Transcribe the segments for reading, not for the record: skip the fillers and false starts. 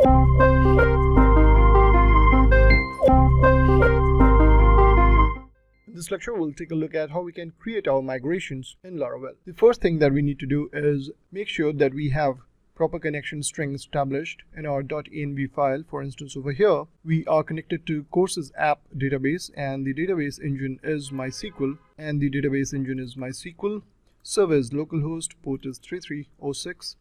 In this lecture, we'll take a look at how we can create our migrations in Laravel. The first thing that we need to do is make sure that we have proper connection strings established in our .env file. For instance, over here, we are connected to courses app database, and the database engine is MySQL, server is localhost, port is 3306,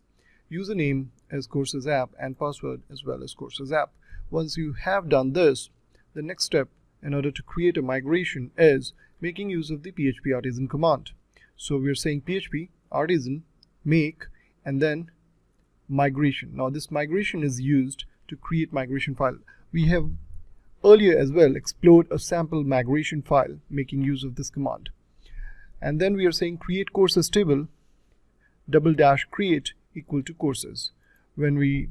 username is courses app, and password as well as courses app. Once you have done this, the next step in order to create a migration is making use of the php artisan command. So we're saying php artisan make and then migration. Now this migration is used to create migration file. We have earlier as well explored a sample migration file making use of this command. And then we are saying create courses table --create equal to courses. When we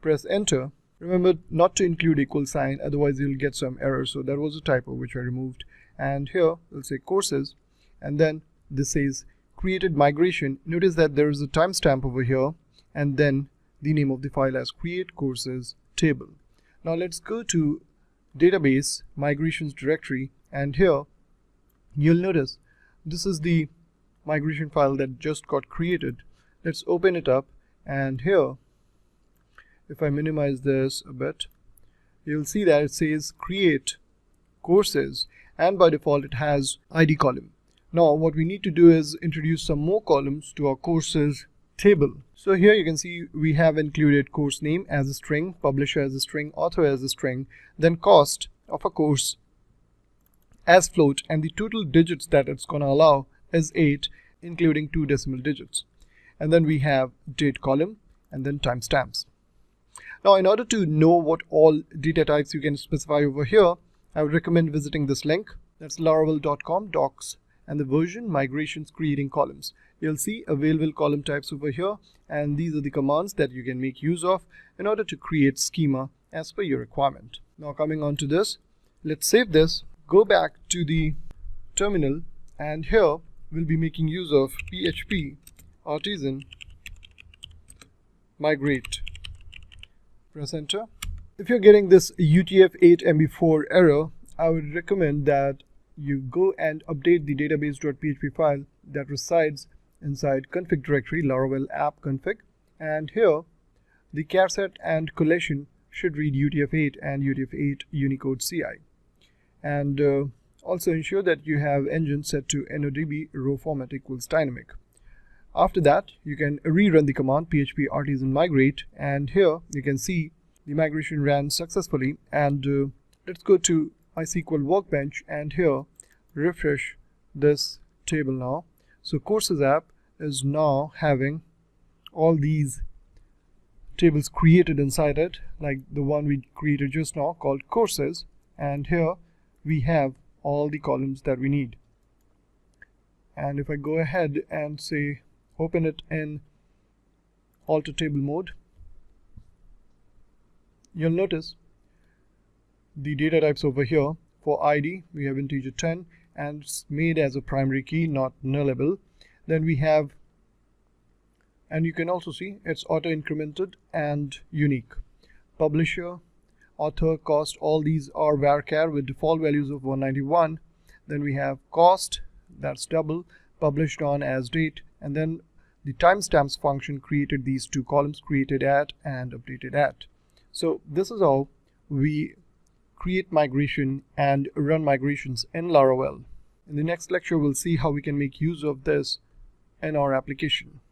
press enter, remember not to include equal sign, otherwise you'll get some error. So that was a typo which I removed. And here we'll say courses, and then this says created migration. Notice that there is a timestamp over here, and then the name of the file as create courses table. Now let's go to database migrations directory, and here you'll notice this is the migration file that just got created. Let's open it up, and here if I minimize this a bit, you'll see that it says create courses, and by default it has ID column. Now what we need to do is introduce some more columns to our courses table. So here you can see we have included course name as a string, publisher as a string, author as a string, then cost of a course as float, and the total digits that it's going to allow is 8, including 2 decimal digits. And then we have date column and then timestamps. Now in order to know what all data types you can specify over here, I would recommend visiting this link. That's laravel.com docs and the version migrations creating columns. You'll see available column types over here, and these are the commands that you can make use of in order to create schema as per your requirement. Now coming on to this, let's save this, go back to the terminal, and here we'll be making use of php artisan migrate. Press enter. If you're getting this UTF-8 MB4 error, I would recommend that you go and update the database.php file that resides inside config directory Laravel app config, and here the charset and collection should read UTF-8 and UTF-8 Unicode CI. And also ensure that you have engine set to NODB row format equals dynamic. After that, you can rerun the command php artisan migrate, and here you can see the migration ran successfully. And let's go to MySQL Workbench, and here refresh this table now. So courses app is now having all these tables created inside it, like the one we created just now called courses, and here we have all the columns that we need. And if I go ahead and say open it in alter table mode, you'll notice the data types over here. For ID we have integer 10, and it's made as a primary key, not nullable. Then we have, and you can also see it's auto incremented and unique. Publisher, author, cost, all these are varchar with default values of 191. Then we have cost, that's double, published on as date, and then the timestamps function created these two columns, created at and updated at. So this is how we create migration and run migrations in Laravel. In the next lecture, we'll see how we can make use of this in our application.